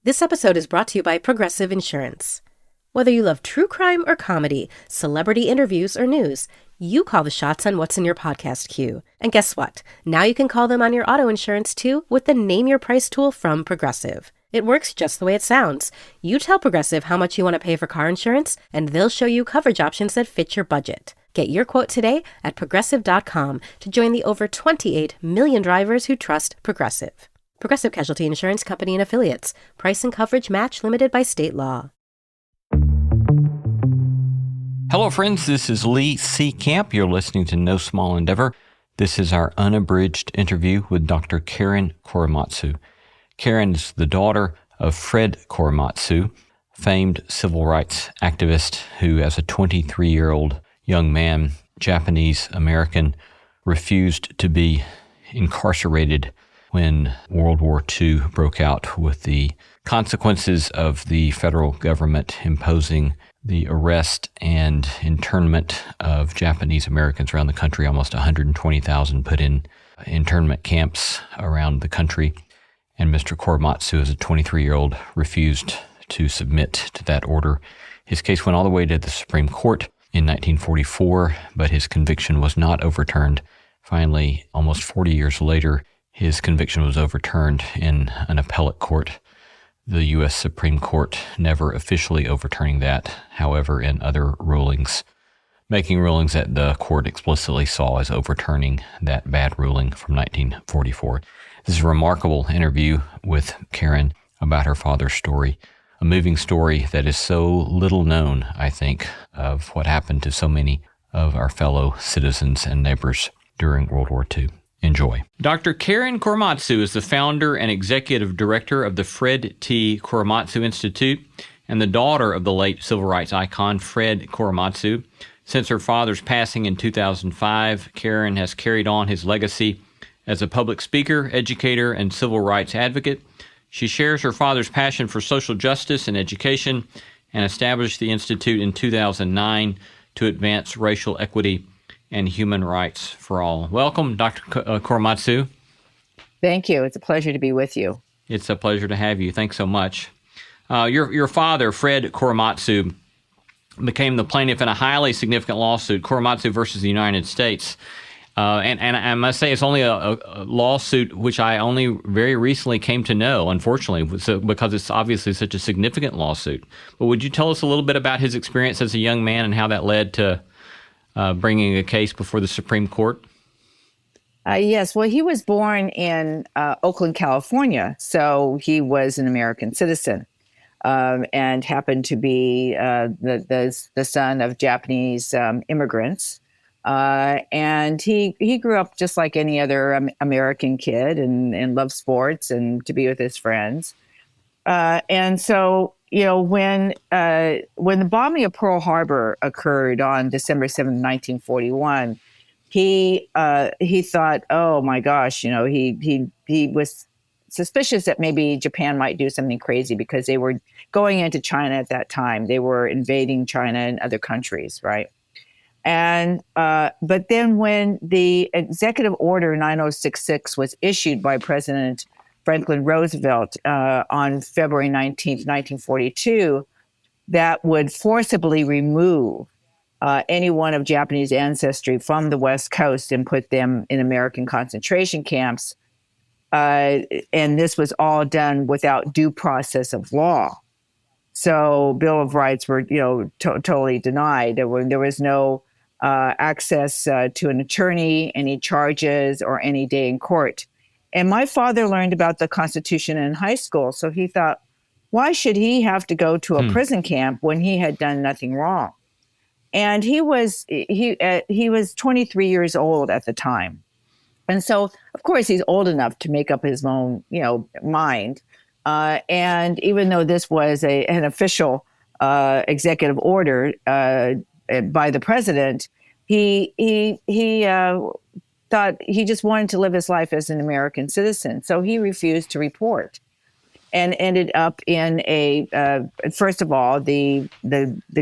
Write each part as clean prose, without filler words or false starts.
This episode is brought to you by Progressive Insurance. Whether you love true crime or comedy, celebrity interviews or news, you call the shots on what's in your podcast queue. And guess what? Now you can call them on your auto insurance too with the Name Your Price tool from Progressive. It works just the way it sounds. You tell Progressive how much you want to pay for car insurance, and they'll show you coverage options that fit your budget. Get your quote today at Progressive.com to join the over 28 million drivers who trust Progressive. Progressive Casualty Insurance Company and Affiliates. Price and coverage match limited by state law. Hello, friends. This is Lee C. Camp. You're listening to No Small Endeavor. This is our unabridged interview with Dr. Karen Korematsu. Karen is the daughter of Fred Korematsu, famed civil rights activist who, as a 23-year-old young man, Japanese-American, refused to be incarcerated when World War II broke out, with the consequences of the federal government imposing the arrest and internment of Japanese Americans around the country. Almost 120,000 put in internment camps around the country. And Mr. Korematsu, as a 23-year-old, refused to submit to that order. His case went all the way to the Supreme Court in 1944, but his conviction was not overturned. Finally, almost 40 years later, his conviction was overturned in an appellate court, the U.S. Supreme Court never officially overturning that, however, in other rulings, making rulings that the court explicitly saw as overturning that bad ruling from 1944. This is a remarkable interview with Karen about her father's story, a moving story that is so little known, I think, of what happened to so many of our fellow citizens and neighbors during World War II. Enjoy. Dr. Karen Korematsu is the founder and executive director of the Fred T. Korematsu Institute and the daughter of the late civil rights icon Fred Korematsu. Since her father's passing in 2005, Karen has carried on his legacy as a public speaker, educator, and civil rights advocate. She shares her father's passion for social justice and education and established the Institute in 2009 to advance racial equity and human rights for all. Welcome, Dr. Korematsu. Thank you. It's a pleasure to be with you. It's a pleasure to have you. Thanks so much. Your father, Fred Korematsu, became the plaintiff in a highly significant lawsuit, Korematsu versus the United States. And I must say it's only a lawsuit which I only very recently came to know, unfortunately, because it's obviously such a significant lawsuit. But would you tell us a little bit about his experience as a young man and how that led to bringing a case before the Supreme Court? Yes. Well, he was born in Oakland, California, so he was an American citizen and happened to be the son of Japanese immigrants. And he grew up just like any other American kid and loved sports and to be with his friends. And so, you know, when the bombing of Pearl Harbor occurred on December 7th, 1941, he thought, oh my gosh, you know, he was suspicious that maybe Japan might do something crazy because they were going into China at that time. They were invading China and other countries, right? And but then when the Executive Order 9066 was issued by President Franklin Roosevelt on February 19th, 1942, that would forcibly remove anyone of Japanese ancestry from the West Coast and put them in American concentration camps. And this was all done without due process of law. So Bill of Rights were, you know, totally denied. There was no access to an attorney, any charges, or any day in court. And my father learned about the Constitution in high school, so he thought, why should he have to go to a prison camp when he had done nothing wrong? And he was 23 years old at the time. And so, of course, he's old enough to make up his own, you know, mind. And even though this was an official executive order by the president, he thought he just wanted to live his life as an American citizen. So he refused to report and ended up in first of all, the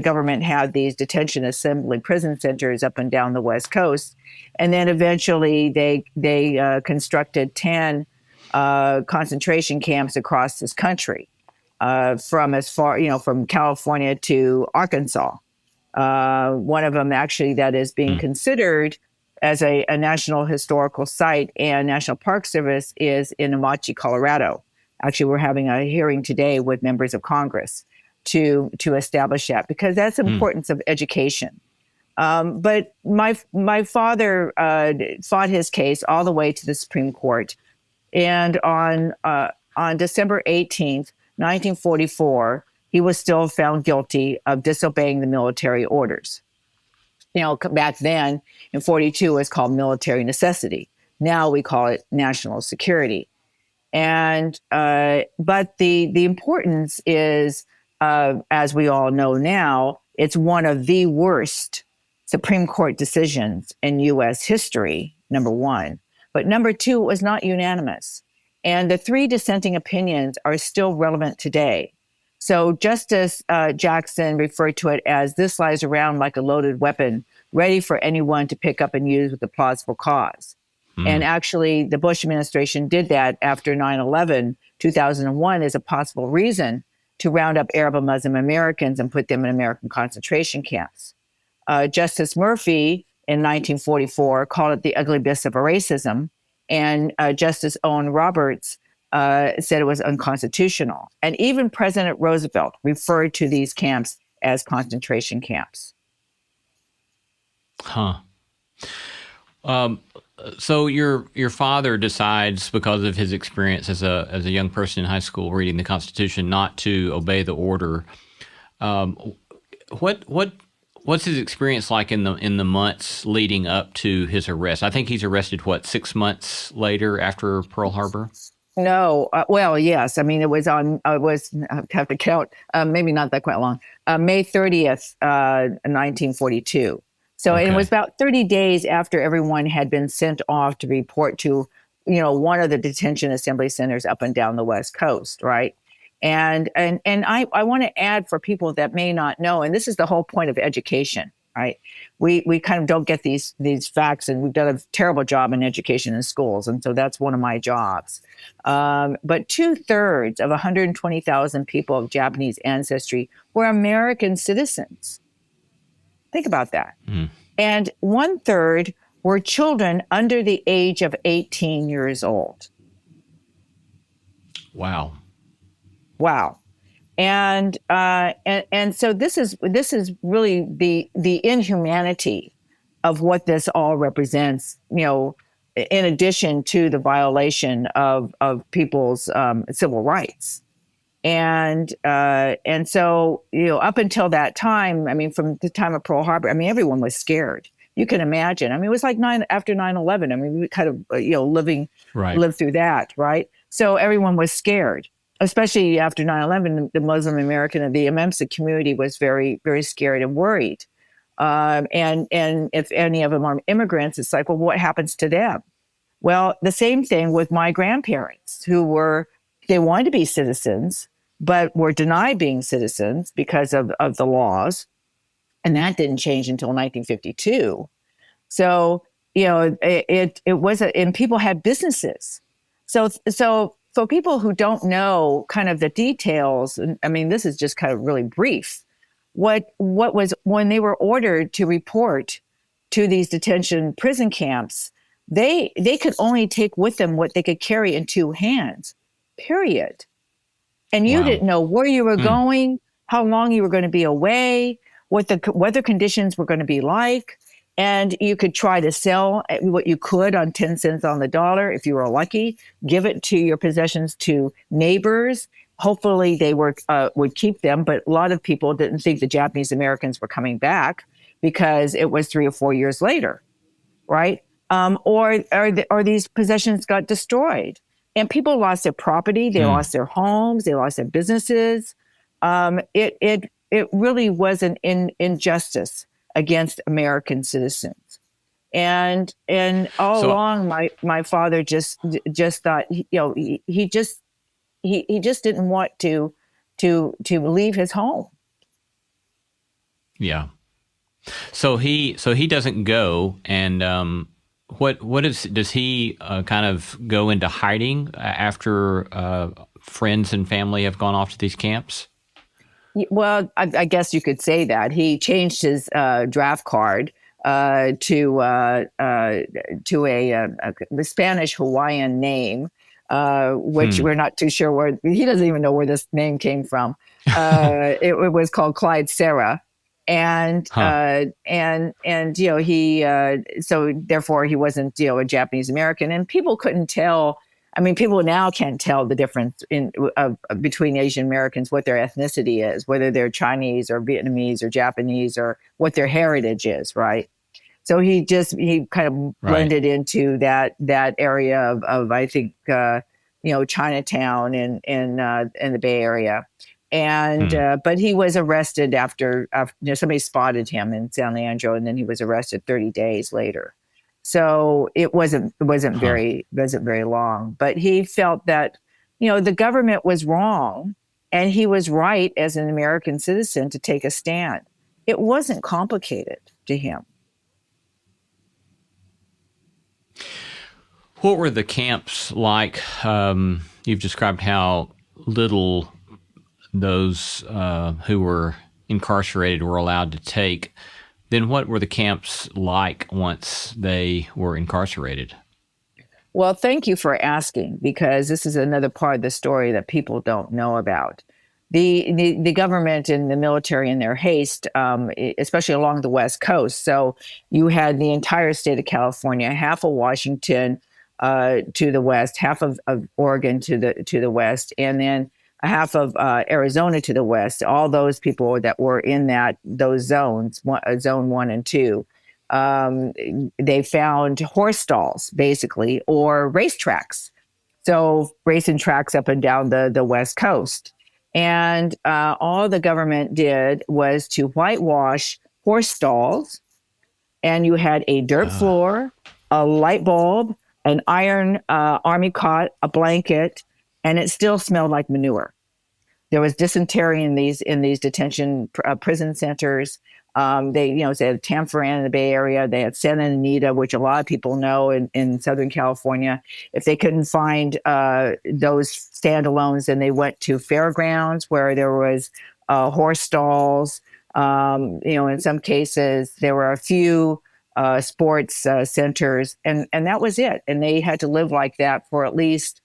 government had these detention assembly prison centers up and down the West Coast. And then eventually they constructed 10 concentration camps across this country. from as far, from California to Arkansas. One of them actually that is being considered as a national historical site and National Park Service is in Amache, Colorado. Actually, we're having a hearing today with members of Congress to establish that, because that's the importance of education. But my father fought his case all the way to the Supreme Court, and on December 18th, 1944, he was still found guilty of disobeying the military orders. Back then in 42, it was called military necessity. Now we call it national security. And but the importance is, as we all know now, it's one of the worst Supreme Court decisions in U.S. history, number one. But number two, it was not unanimous. And the three dissenting opinions are still relevant today. So Justice Jackson referred to it as this lies around like a loaded weapon, ready for anyone to pick up and use with a plausible cause. And actually, the Bush administration did that after 9/11, 2001, as a possible reason to round up Arab and Muslim Americans and put them in American concentration camps. Justice Murphy in 1944 called it the ugly abyss of racism. And Justice Owen Roberts said it was unconstitutional. And even President Roosevelt referred to these camps as concentration camps. Huh. So your father decides, because of his experience as a young person in high school reading the Constitution, not to obey the order. What's his experience like in the months leading up to his arrest? I think he's arrested 6 months later after Pearl Harbor. No, well, yes. I mean, I have to count, maybe not that quite long. May 30th, 1942. So okay. It was about 30 days after everyone had been sent off to report to, one of the detention assembly centers up and down the West Coast, right? And I want to add, for people that may not know, and this is the whole point of education, right? We kind of don't get these facts, and we've done a terrible job in education in schools, and so that's one of my jobs. But 2/3 of 120,000 people of Japanese ancestry were American citizens. Think about that. And 1/3 were children under the age of 18 years old. Wow. And so this is really the inhumanity of what this all represents, in addition to the violation of people's civil rights. And so, up until that time, I mean, from the time of Pearl Harbor, I mean, everyone was scared. You can imagine. I mean, it was like after 9/11. I mean, we kind of, lived through that, right? So everyone was scared, especially after 9/11. The Muslim American and the Imamsa community was very, very scared and worried. And if any of them are immigrants, it's like, well, what happens to them? Well, the same thing with my grandparents, they wanted to be citizens, but were denied being citizens because of the laws. And that didn't change until 1952. So, it was, and people had businesses. So for people who don't know kind of the details, I mean, this is just kind of really brief. What was, when they were ordered to report to these detention prison camps, they could only take with them what they could carry in two hands, period. And you didn't know where you were going, how long you were going to be away, what the weather conditions were going to be like. And you could try to sell what you could on 10 cents on the dollar if you were lucky, give it to your possessions to neighbors. Hopefully they would keep them. But a lot of people didn't think the Japanese Americans were coming back because it was 3 or 4 years later, right? Or these possessions got destroyed. And people lost their property, they lost their homes, they lost their businesses. It really was an injustice against American citizens, and along, my father just thought, he just didn't want to leave his home. Yeah. So he doesn't go, and does he kind of go into hiding after friends and family have gone off to these camps? Well, I guess you could say that he changed his draft card to the Spanish Hawaiian name, which we're not too sure where. He doesn't even know where this name came from. It was called Clyde Sarah, and he so therefore he wasn't a Japanese American, and people couldn't tell. I mean, people now can't tell the difference between Asian Americans, what their ethnicity is, whether they're Chinese or Vietnamese or Japanese or what their heritage is, right? So he kind of blended into that area of I think Chinatown in the Bay Area, and but he was arrested after somebody spotted him in San Leandro, and then he was arrested 30 days later. So it wasn't very long, but he felt that the government was wrong, and he was right as an American citizen to take a stand. It wasn't complicated to him. What were the camps like? You've described how little those who were incarcerated were allowed to take. Then what were the camps like once they were incarcerated? Well, thank you for asking, because this is another part of the story that people don't know about. The government and the military in their haste, especially along the West Coast. So you had the entire state of California, half of Washington to the west, half of Oregon to the west, and then a half of Arizona to the west. All those people that were in those zones, zone 1 and 2, they found horse stalls basically, or racetracks. So racing tracks up and down the West Coast. And all the government did was to whitewash horse stalls. And you had a dirt floor, a light bulb, an iron army cot, a blanket, and it still smelled like manure. There was dysentery in these detention prison centers. They had Tanforan in the Bay Area. They had Santa Anita, which a lot of people know in Southern California. If they couldn't find those standalones, then they went to fairgrounds where there was horse stalls. In some cases, there were a few sports centers, and that was it. And they had to live like that for at least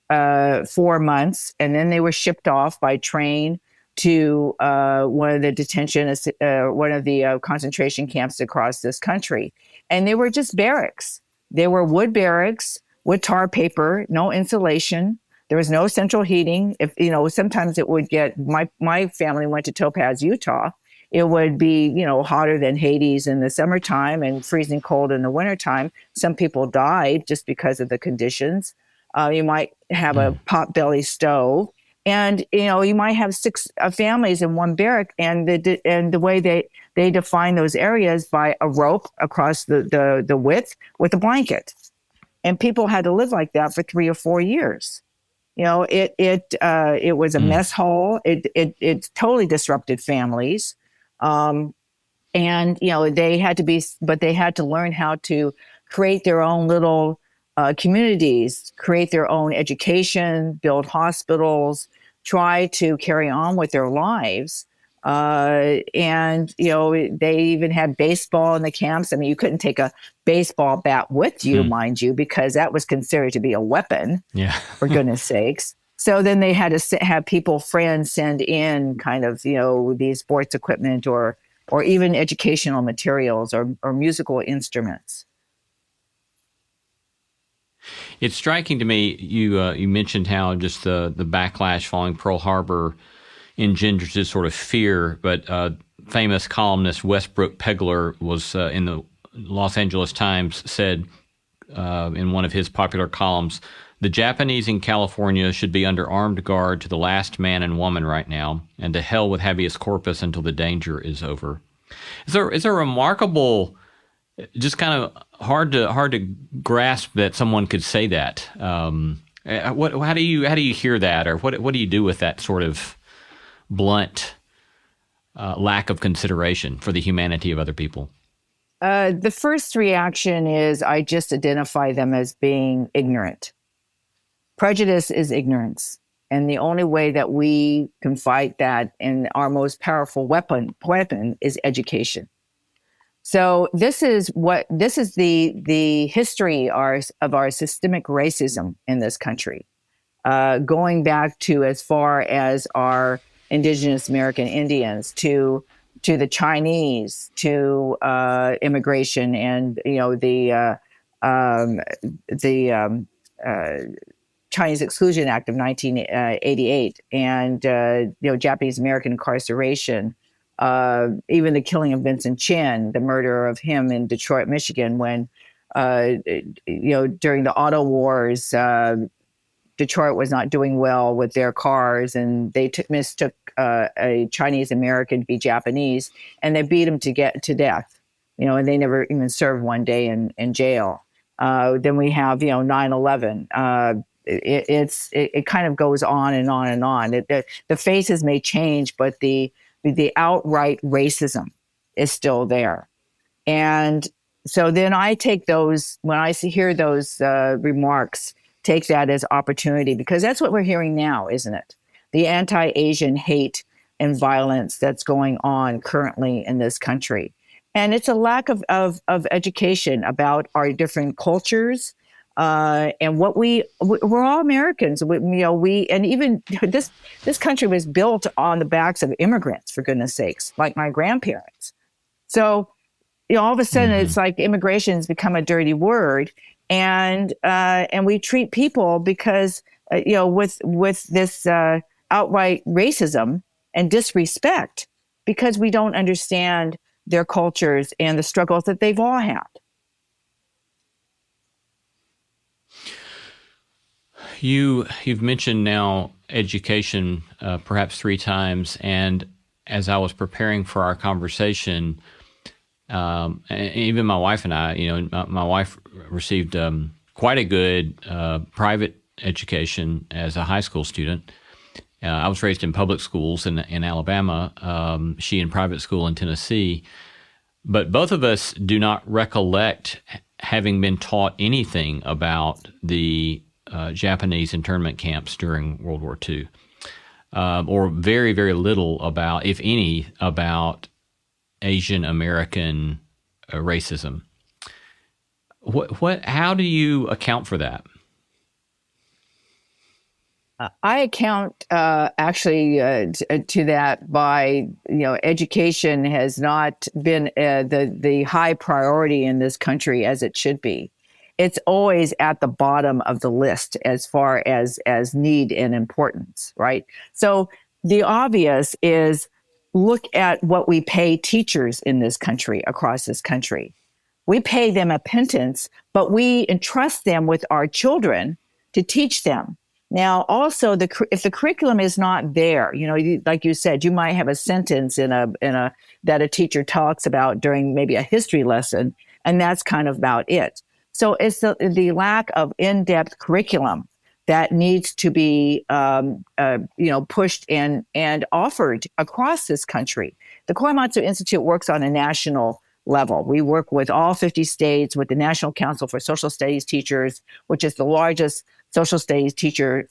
4 months, and then they were shipped off by train to one of the concentration camps across this country. And they were just barracks. They were wood barracks with tar paper, no insulation. There was no central heating. Sometimes it would get, my family went to Topaz, Utah. It would be, hotter than Hades in the summertime and freezing cold in the wintertime. Some people died just because of the conditions. You might have a potbelly stove, and you might have 6 families in one barrack. And the way they define those areas by a rope across the width with a blanket, and people had to live like that for 3 or 4 years. It was a mess hall. It totally disrupted families, and they had to learn how to create their own little communities, create their own education, build hospitals, try to carry on with their lives. And they even had baseball in the camps. I mean, you couldn't take a baseball bat with you, mind you, because that was considered to be a weapon. Yeah. For goodness sakes. So then they had to have friends send in kind of, these sports equipment or even educational materials or musical instruments. It's striking to me, you mentioned how just the backlash following Pearl Harbor engenders this sort of fear, but famous columnist Westbrook Pegler was in the Los Angeles Times said in one of his popular columns, "The Japanese in California should be under armed guard to the last man and woman right now, and to hell with habeas corpus until the danger is over." It's a remarkable, just kind of hard to grasp that someone could say that. How do you hear that, or what do you do with that sort of blunt lack of consideration for the humanity of other people? The first reaction is I just identify them as being ignorant. Prejudice is ignorance. And the only way that we can fight that, and our most powerful weapon is education. So this is the history of our systemic racism in this country, going back to as far as our indigenous American Indians, to the Chinese, to immigration, and the Chinese Exclusion Act of 1988, and Japanese American incarceration, even the killing of Vincent Chin, the murder of him in Detroit, Michigan, when during the auto wars, Detroit was not doing well with their cars, and they mistook a Chinese American to be Japanese, and they beat him to death. And they never even served one day in jail. Then we have 9/11. It kind of goes on and on and on. The faces may change, but the outright racism is still there. And so then I take those, when I hear those remarks, take that as opportunity, because that's what we're hearing now, isn't it? The anti-Asian hate and violence that's going on currently in this country. And it's a lack of education about our different cultures, and what we're all Americans. And even this country was built on the backs of immigrants, for goodness sakes, like my grandparents. So all of a sudden, it's like immigration has become a dirty word, and we treat people because with this outright racism and disrespect, because we don't understand their cultures and the struggles that they've all had. You've mentioned now education perhaps 3 times, and as I was preparing for our conversation, and even my wife and I, my wife received quite a good private education as a high school student. I was raised in public schools in Alabama, she in private school in Tennessee, but both of us do not recollect having been taught anything about the Japanese internment camps during World War II, or very, very little about, if any, about Asian American racism. How do you account for that? I account actually to that by, education has not been the high priority in this country as it should be. It's always at the bottom of the list as far as need and importance, right? So the obvious is, look at what we pay teachers in this country, across this country. We pay them a pittance, but we entrust them with our children to teach them. Now, also, if the curriculum is not there, like you said, you might have a sentence in a that a teacher talks about during maybe a history lesson, and that's kind of about it. So it's the lack of in-depth curriculum that needs to be pushed and offered across this country. The Korematsu Institute works on a national level. We work with all 50 states, with the National Council for Social Studies Teachers, which is the largest social studies teacher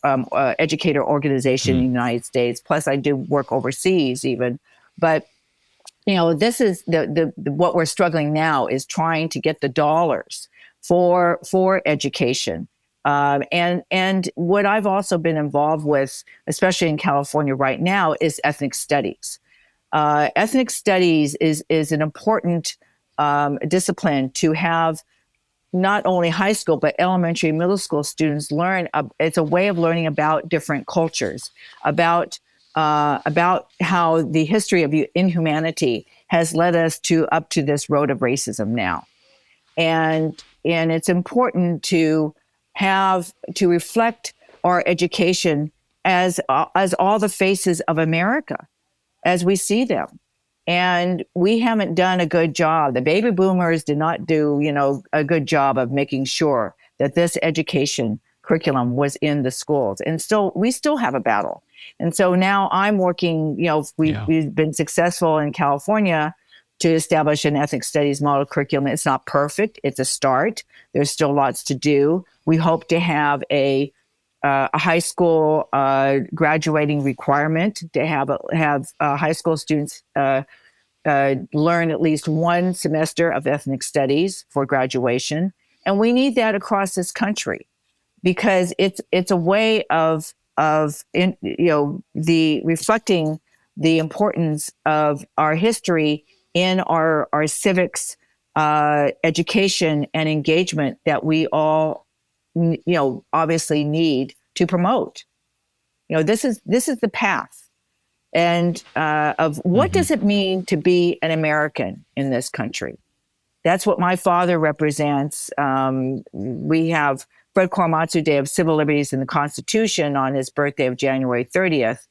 educator organization in the United States. Plus, I do work overseas even. But this is the what we're struggling now, is trying to get the dollars for education. And what I've also been involved with, especially in California right now, is ethnic studies. Ethnic studies is an important discipline to have not only high school, but elementary and middle school students learn. It's a way of learning about different cultures, about how the history of inhumanity has led us up to this road of racism now. And it's important to reflect our education as all the faces of America as we see them. And we haven't done a good job. The baby boomers did not do, a good job of making sure that this education curriculum was in the schools. And we still have a battle. And so now I'm working, we've been successful in California to establish an ethnic studies model curriculum. It's not perfect. It's a start. There's still lots to do. We hope to have a a high school graduating requirement to have high school students learn at least one semester of ethnic studies for graduation, and we need that across this country because it's a way of the reflecting the importance of our history in our civics, education, and engagement that we all obviously need to promote. This is the path, and of what does it mean to be an American in this country. That's what my father represents. We have Fred Korematsu Day of Civil Liberties in the Constitution on his birthday of January 30th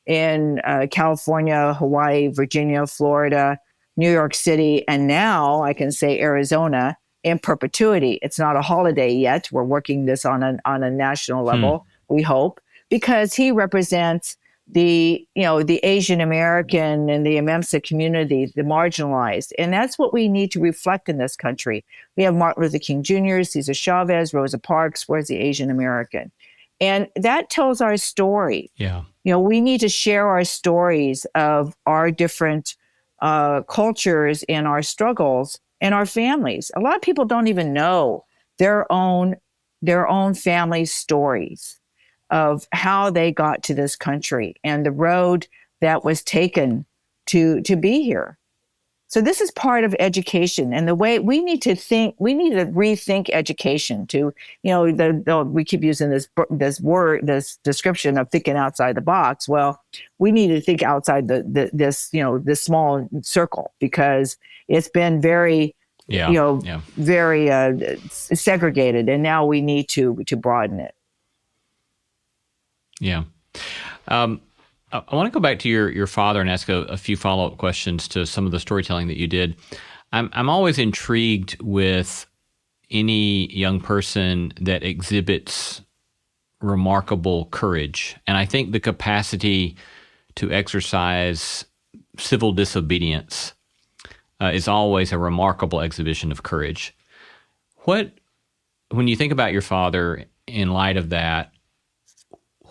in California, Hawaii, Virginia, Florida, New York City, and now I can say Arizona in perpetuity. It's not a holiday yet. We're working this on a national level, we hope, because he represents the Asian American and the MEMSA community, the marginalized. And that's what we need to reflect in this country. We have Martin Luther King Jr., Cesar Chavez, Rosa Parks. Where's the Asian American? And that tells our story. Yeah. We need to share our stories of our different cultures and our struggles and our families. A lot of people don't even know their own family stories of how they got to this country and the road that was taken to be here. So this is part of education, and the way we need to rethink education to, we keep using this description of thinking outside the box. Well, we need to think outside this small circle, because it's been very, very segregated, and now we need to broaden it. Yeah. I want to go back to your father and ask a few follow-up questions to some of the storytelling that you did. I'm always intrigued with any young person that exhibits remarkable courage. And I think the capacity to exercise civil disobedience is always a remarkable exhibition of courage. When you think about your father in light of that,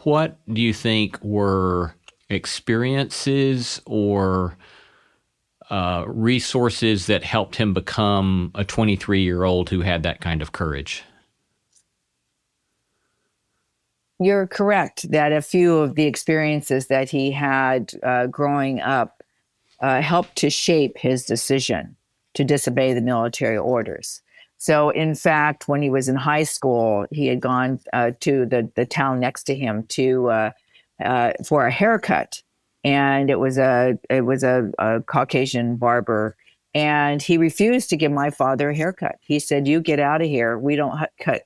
what do you think were experiences or resources that helped him become a 23-year-old who had that kind of courage? You're correct that a few of the experiences that he had growing up helped to shape his decision to disobey the military orders. So, in fact, when he was in high school, he had gone to the town next to him for a haircut, and it was a Caucasian barber, and he refused to give my father a haircut. He said, "You get out of here. We don't cut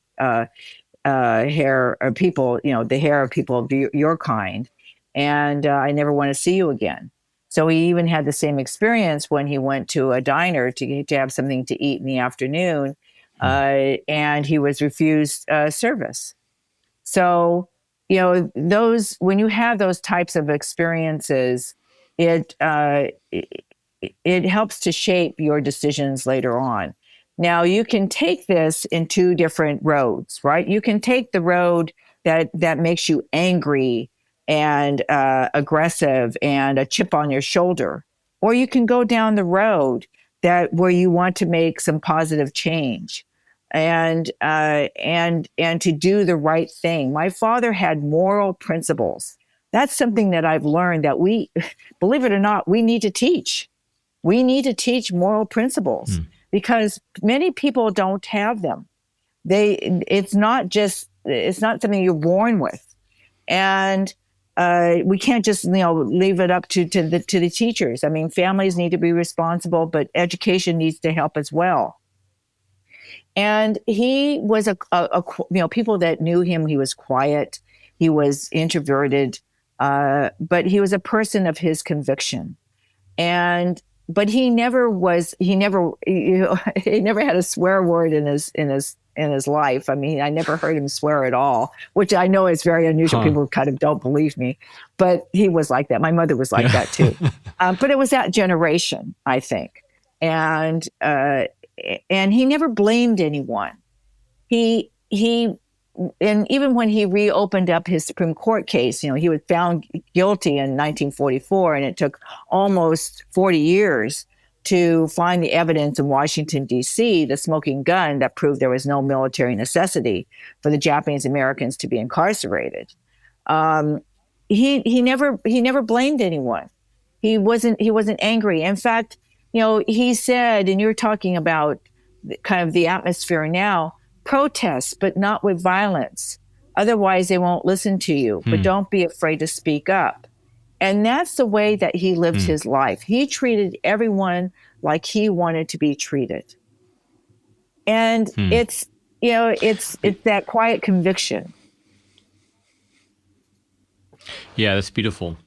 hair of people, the hair of people of your kind, and I never want to see you again." So he even had the same experience when he went to a diner to have something to eat in the afternoon, and he was refused service. So, when you have those types of experiences, it helps to shape your decisions later on. Now, you can take this in two different roads, right? You can take the road that makes you angry and aggressive and a chip on your shoulder, or you can go down the road where you want to make some positive change and to do the right thing. My father had moral principles. That's something that I've learned that we, believe it or not, we need to teach. We need to teach moral principles because many people don't have them. It's not something you're born with. And we can't just leave it up to the teachers. I mean, families need to be responsible, but education needs to help as well. And he was people that knew him, he was quiet, he was introverted, but he was a person of his conviction. But he never had a swear word in his life. I mean, I never heard him swear at all, which I know is very unusual. People kind of don't believe me, but he was like that. My mother was like that too. But it was that generation, I think. And he never blamed anyone. He and even when he reopened up his Supreme Court case, he was found guilty in 1944, and it took almost 40 years to find the evidence in Washington, D.C., the smoking gun that proved there was no military necessity for the Japanese Americans to be incarcerated. Um, he never blamed anyone. He wasn't angry. In fact, he said, and you're talking about kind of the atmosphere now, protest, but not with violence. Otherwise, they won't listen to you. But don't be afraid to speak up. And that's the way that he lived his life. He treated everyone like he wanted to be treated. And it's that quiet conviction. Yeah, that's beautiful.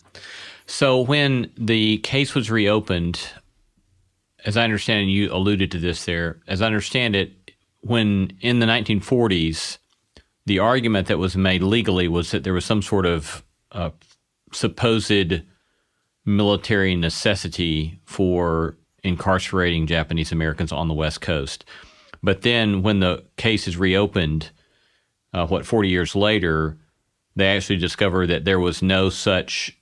So when the case was reopened, as I understand it, you alluded to this there, as I understand it, when in the 1940s, the argument that was made legally was that there was some sort of supposed military necessity for incarcerating Japanese Americans on the West Coast. But then when the case is reopened, 40 years later, they actually discovered that there was no such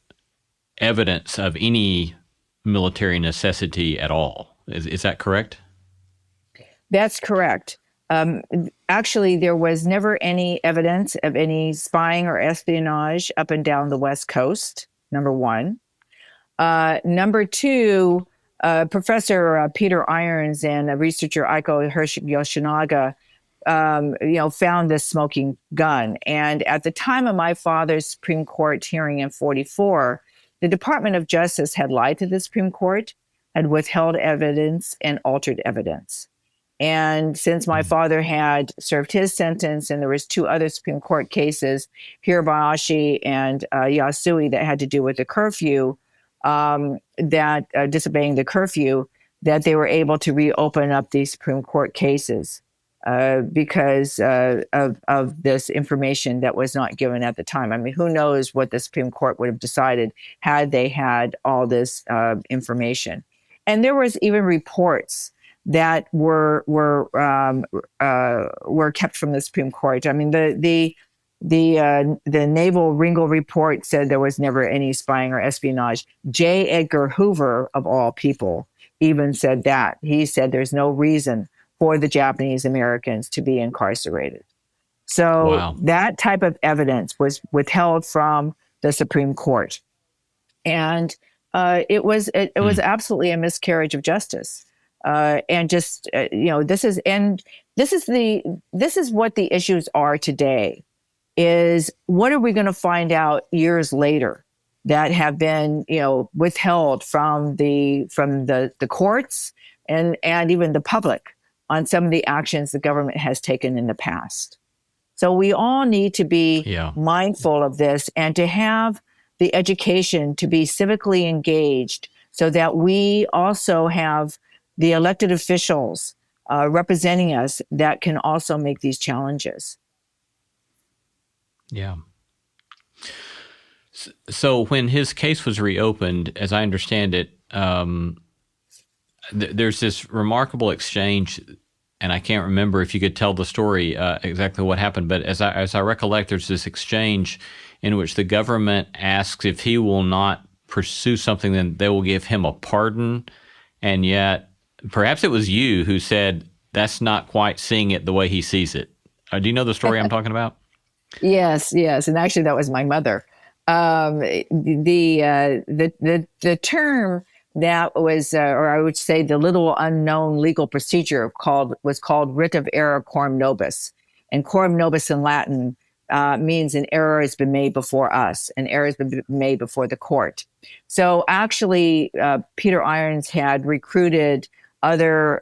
evidence of any military necessity at all. Is that correct? That's correct. Actually, there was never any evidence of any spying or espionage up and down the West Coast, number one. Number two, Professor Peter Irons and researcher Aiko Yoshinaga, found this smoking gun. And at the time of my father's Supreme Court hearing in 44, the Department of Justice had lied to the Supreme Court, had withheld evidence and altered evidence. And since my father had served his sentence, and there was two other Supreme Court cases, Hirabayashi and Yasui, that had to do with the curfew, that disobeying the curfew, that they were able to reopen up these Supreme Court cases because of this information that was not given at the time. I mean, who knows what the Supreme Court would have decided had they had all this information. And there was even reports that were kept from the Supreme Court. I mean, the Naval Ringel report said there was never any spying or espionage. J. Edgar Hoover, of all people, even said that. He said there's no reason for the Japanese Americans to be incarcerated. So that type of evidence was withheld from the Supreme Court, and it was absolutely a miscarriage of justice. And just this is what the issues are today. Is what are we going to find out years later that have been withheld from the courts and even the public on some of the actions the government has taken in the past. So we all need to be mindful of this and to have the education to be civically engaged so that we also have the elected officials representing us that can also make these challenges. Yeah. So when his case was reopened, as I understand it, there's this remarkable exchange, and I can't remember if you could tell the story exactly what happened, but as I recollect, there's this exchange in which the government asks if he will not pursue something, then they will give him a pardon, and yet perhaps it was you who said that's not quite seeing it the way he sees it. Do you know the story I'm talking about? Yes, and actually that was my mother. The term that was, or I would say, the little unknown legal procedure was called writ of error coram nobis, and coram nobis in Latin means an error has been made before us, an error has been made before the court. So actually, Peter Irons had recruited other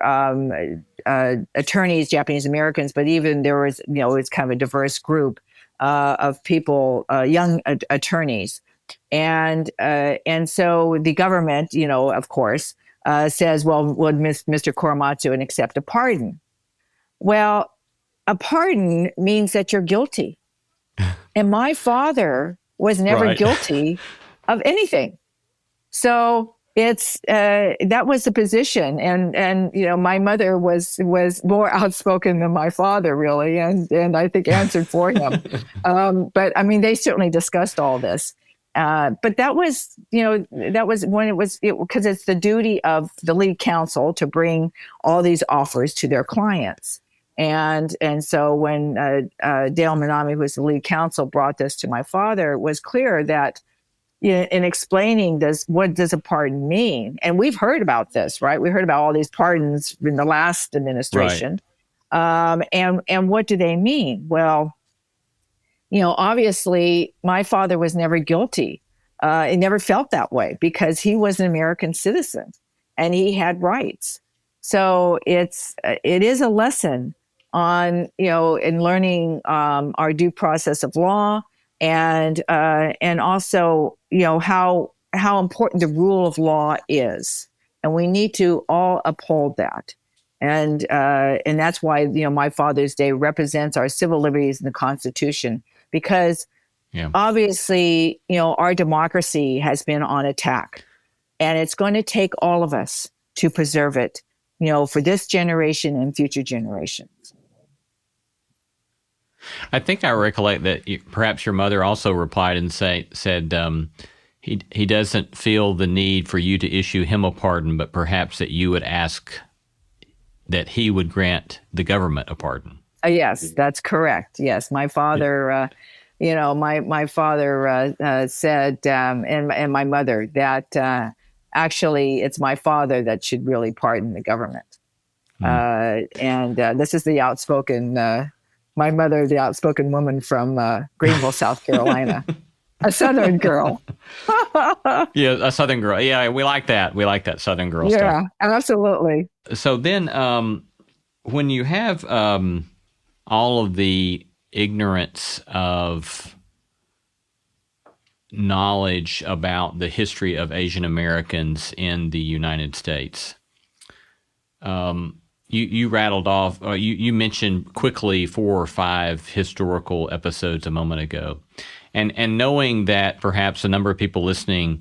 attorneys, Japanese Americans, but even there was, it's kind of a diverse group of people, young attorneys. And so the government, of course, says, well, would Mr. Korematsu and accept a pardon? Well, a pardon means that you're guilty. And my father was never guilty of anything. So That was the position, and my mother was more outspoken than my father, really, and I think answered for him. But I mean, they certainly discussed all this. But that was when because it's the duty of the lead counsel to bring all these offers to their clients. And so when Dale Minami, who was the lead counsel, brought this to my father, it was clear that in explaining this, what does a pardon mean? And we've heard about this, right? We heard about all these pardons in the last administration. Right. And what do they mean? Well, obviously, my father was never guilty. He never felt that way because he was an American citizen and he had rights. So it is a lesson on in learning our due process of law, and also how important the rule of law is, and we need to all uphold that. And that's why my Father's Day represents our civil liberties in the Constitution, because obviously our democracy has been on attack, and it's going to take all of us to preserve it, for this generation and future generations. I think I recollect that perhaps your mother also replied and said he doesn't feel the need for you to issue him a pardon, but perhaps that you would ask that he would grant the government a pardon. Yes, that's correct. Yes, my father, my father said, and my mother, that actually it's my father that should really pardon the government. And this is the outspoken, my mother, the outspoken woman from Greenville, South Carolina, a Southern girl. Yeah, a Southern girl. Yeah, we like that. We like that Southern girl stuff. Yeah, absolutely. So then when you have all of the ignorance of knowledge about the history of Asian Americans in the United States, you rattled off, you mentioned quickly 4 or 5 historical episodes a moment ago. And knowing that perhaps a number of people listening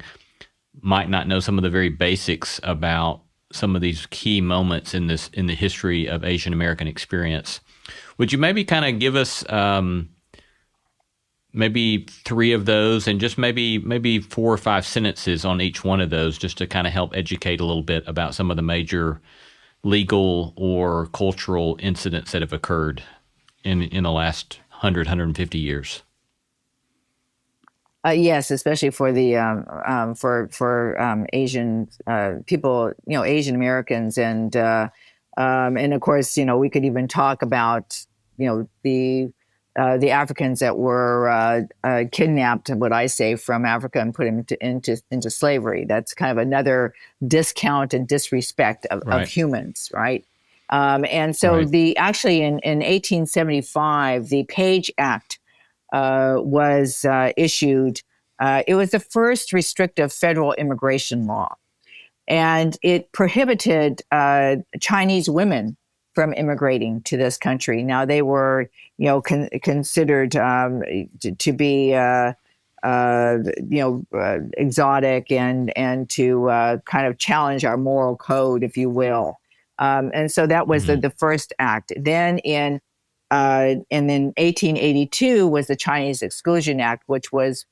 might not know some of the very basics about some of these key moments in the history of Asian American experience, would you maybe kind of give us maybe 3 of those, and just maybe 4 or 5 sentences on each one of those, just to kind of help educate a little bit about some of the major legal or cultural incidents that have occurred in the last 150 years? Yes, especially for the Asian people, Asian Americans, and of course, we could even talk about the Africans that were kidnapped, what I say, from Africa and put into slavery. That's kind of another discount and disrespect of humans, right? And so actually in 1875, the Page Act was issued. It was the first restrictive federal immigration law, and it prohibited Chinese women from immigrating to this country. Now, they were, considered to be, exotic and to kind of challenge our moral code, if you will. And so that was the first act. Then and then 1882 was the Chinese Exclusion Act, which was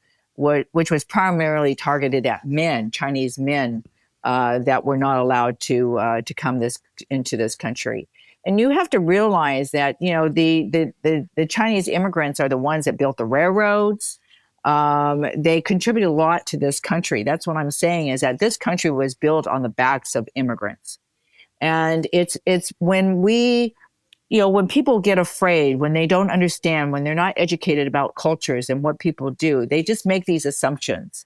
primarily targeted at men, Chinese men, that were not allowed to come into this country. And you have to realize that the Chinese immigrants are the ones that built the railroads. They contributed a lot to this country. That's what I'm saying, is that this country was built on the backs of immigrants. And it's when when people get afraid, when they don't understand, when they're not educated about cultures and what people do, they just make these assumptions,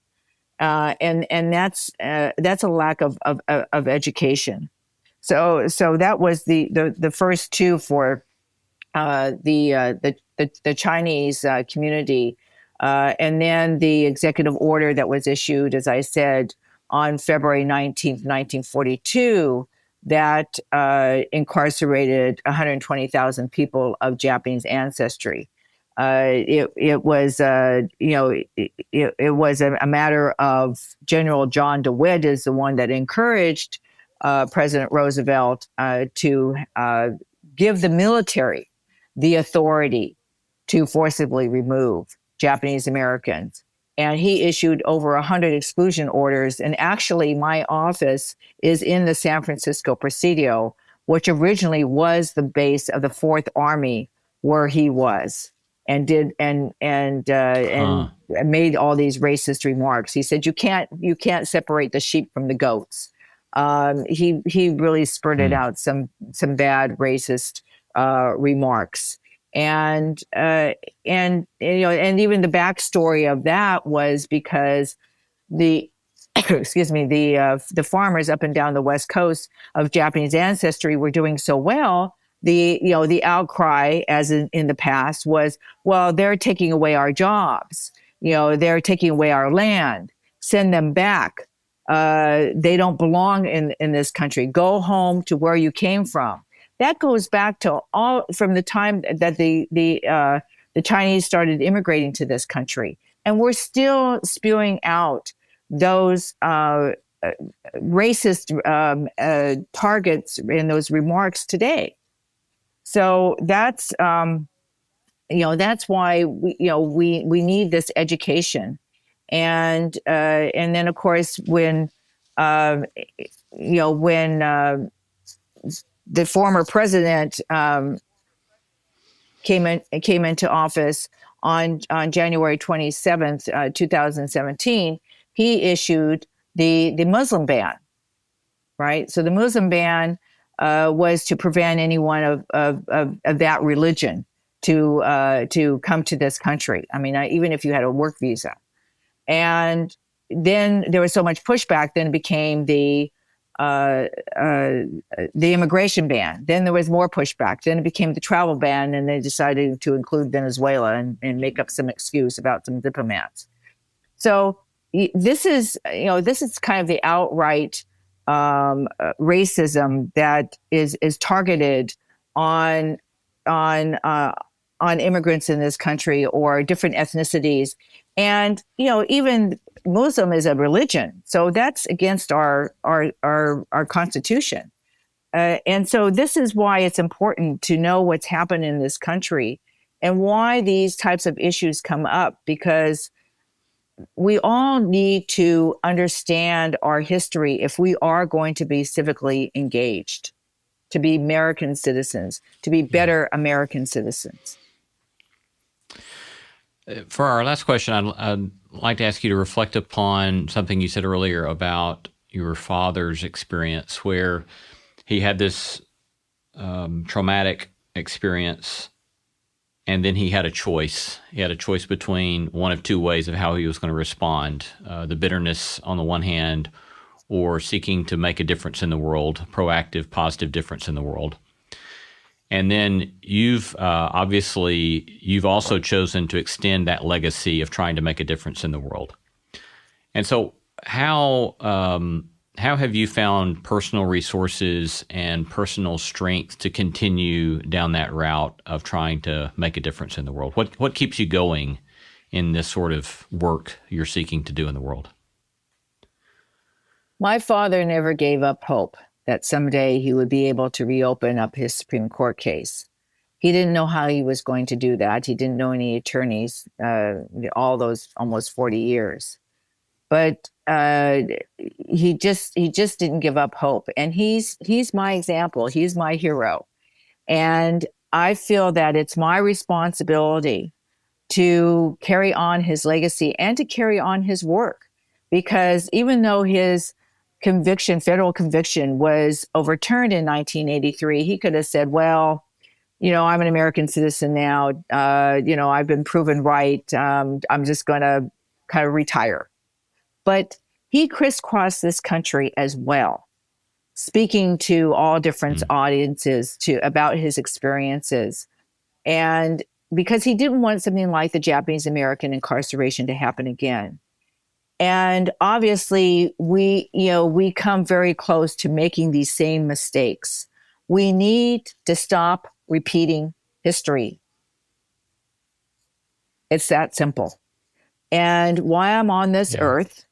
and that's a lack of education. So that was the first 2 for the Chinese community, and then the executive order that was issued, as I said, on February 19th, 1942. That incarcerated 120,000 people of Japanese ancestry. It was it was a matter of General John DeWitt is the one that encouraged President Roosevelt to give the military the authority to forcibly remove Japanese Americans. And he issued over 100 exclusion orders. And actually, my office is in the San Francisco Presidio, which originally was the base of the Fourth Army, where he was, and did and made all these racist remarks. He said, "You can't separate the sheep from the goats." He really spurted out some bad racist remarks. And and even the backstory of that was because the excuse me the farmers up and down the West Coast of Japanese ancestry were doing so well. The outcry, as in the past, was, well, they're taking away our jobs. They're taking away our land. Send them back. They don't belong in this country. Go home to where you came from. That goes back to all from the time that the Chinese started immigrating to this country, and we're still spewing out those racist targets in those remarks today. So that's that's why we need this education, and then of course when the former president came into office on January 27th, 2017, he issued the Muslim ban, right? So the Muslim ban was to prevent anyone of that religion to come to this country. I mean, even if you had a work visa. And then there was so much pushback, then it became the immigration ban. Then there was more pushback. Then it became the travel ban, and they decided to include Venezuela and make up some excuse about some diplomats. So this is kind of the outright racism that is targeted on immigrants in this country or different ethnicities, and even Muslim is a religion, so that's against our Constitution. And so this is why it's important to know what's happened in this country and why these types of issues come up, because we all need to understand our history if we are going to be civically engaged, to be American citizens, to be better American citizens. For our last question, I'd like to ask you to reflect upon something you said earlier about your father's experience, where he had this traumatic experience, and then he had a choice. He had a choice between one of two ways of how he was going to respond: the bitterness on the one hand, or seeking to make a difference in the world, proactive, positive difference in the world. And then you've also chosen to extend that legacy of trying to make a difference in the world. And so how have you found personal resources and personal strength to continue down that route of trying to make a difference in the world? What keeps you going in this sort of work you're seeking to do in the world? My father never gave up hope that someday he would be able to reopen up his Supreme Court case. He didn't know how he was going to do that. He didn't know any attorneys all those almost 40 years. But he just didn't give up hope. And he's my example. He's my hero. And I feel that it's my responsibility to carry on his legacy and to carry on his work. Because even though his federal conviction was overturned in 1983, he could have said, well, I'm an American citizen now. I've been proven right. I'm just going to kind of retire. But he crisscrossed this country as well, speaking to all different audiences about his experiences. And because he didn't want something like the Japanese American incarceration to happen again. And obviously, we come very close to making these same mistakes. We need to stop repeating history. It's that simple. And while I'm on this earth,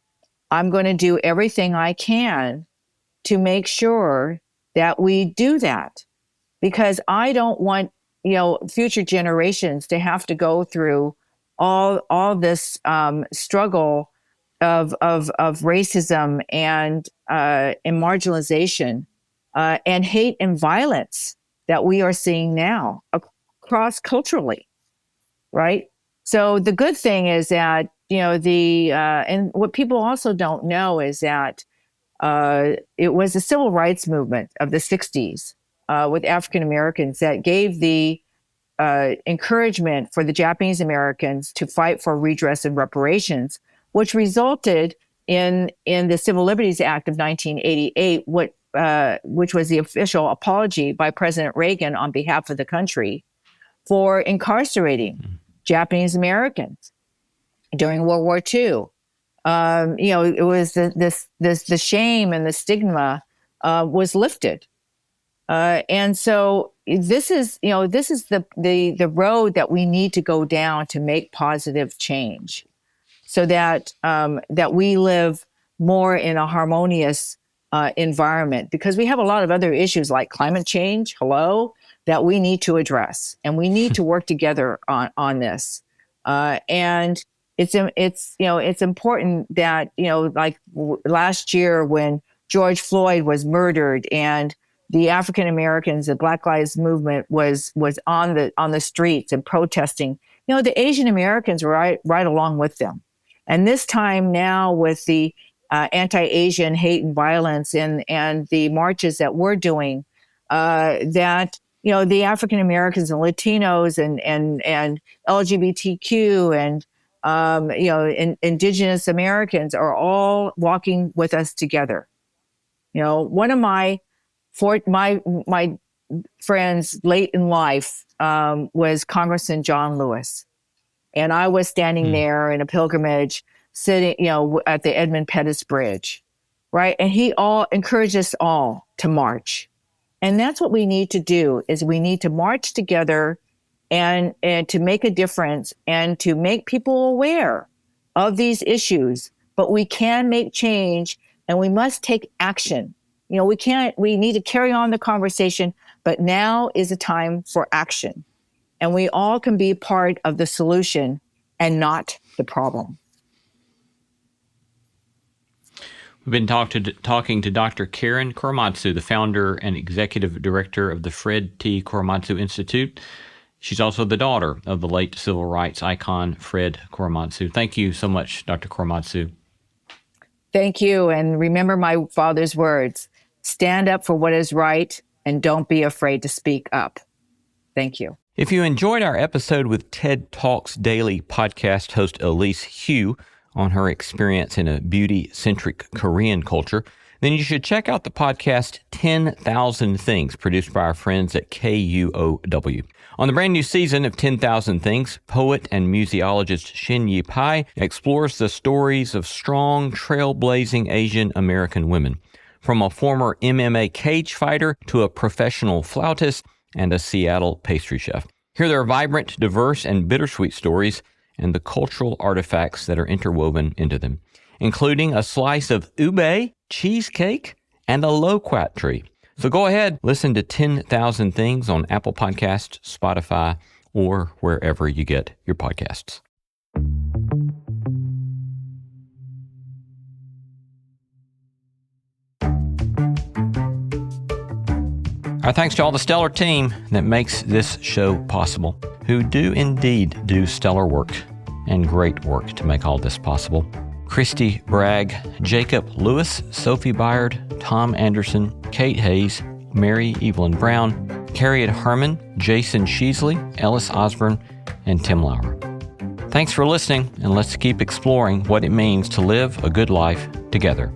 I'm going to do everything I can to make sure that we do that, because I don't want, future generations to have to go through all this struggle of racism and marginalization and hate and violence that we are seeing now across culturally, right? So the good thing is that and what people also don't know is that it was the civil rights movement of the 60s with African Americans that gave the encouragement for the Japanese Americans to fight for redress and reparations, which resulted in the Civil Liberties Act of 1988, which was the official apology by President Reagan on behalf of the country for incarcerating Japanese Americans during World War II. It was the shame and the stigma was lifted. And so this is the road that we need to go down to make positive change, so that we live more in a harmonious environment, because we have a lot of other issues like climate change, that we need to address, and we need to work together on this. And it's important that, like last year when George Floyd was murdered and the African Americans, the Black Lives Movement was on the streets and protesting, the Asian Americans were right along with them. And this time now with the anti-Asian hate and violence and the marches that we're doing, that the African Americans and Latinos and LGBTQ and Indigenous Americans are all walking with us together. One of my friends late in life was Congressman John Lewis, and I was standing there in a pilgrimage, sitting at the Edmund Pettus Bridge, right? And he encouraged us all to march. And that's what we need to do, is we need to march together and to make a difference and to make people aware of these issues. But we can make change, and we must take action. We need to carry on the conversation, but now is the time for action. And we all can be part of the solution and not the problem. We've been talking to Dr. Karen Korematsu, the founder and executive director of the Fred T. Korematsu Institute. She's also the daughter of the late civil rights icon, Fred Korematsu. Thank you so much, Dr. Korematsu. Thank you. And remember my father's words: stand up for what is right and don't be afraid to speak up. Thank you. If you enjoyed our episode with TED Talks Daily podcast host Elise Hu on her experience in a beauty-centric Korean culture, then you should check out the podcast 10,000 Things, produced by our friends at KUOW. On the brand new season of 10,000 Things, poet and museologist Shin Yi Pai explores the stories of strong, trailblazing Asian American women, from a former MMA cage fighter to a professional flautist and a Seattle pastry chef. Hear their vibrant, diverse, and bittersweet stories and the cultural artifacts that are interwoven into them, including a slice of ube, cheesecake, and a loquat tree. So go ahead, listen to 10,000 Things on Apple Podcasts, Spotify, or wherever you get your podcasts. Our thanks to all the stellar team that makes this show possible, who do indeed do stellar work and great work to make all this possible. Christy Bragg, Jacob Lewis, Sophie Byard, Tom Anderson, Kate Hayes, Mary Evelyn Brown, Harriet Herman, Jason Sheasley, Ellis Osborne, and Tim Lauer. Thanks for listening, and let's keep exploring what it means to live a good life together.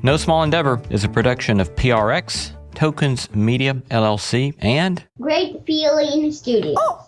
No Small Endeavor is a production of PRX, Tokens Media, LLC, and Great Feeling Studio.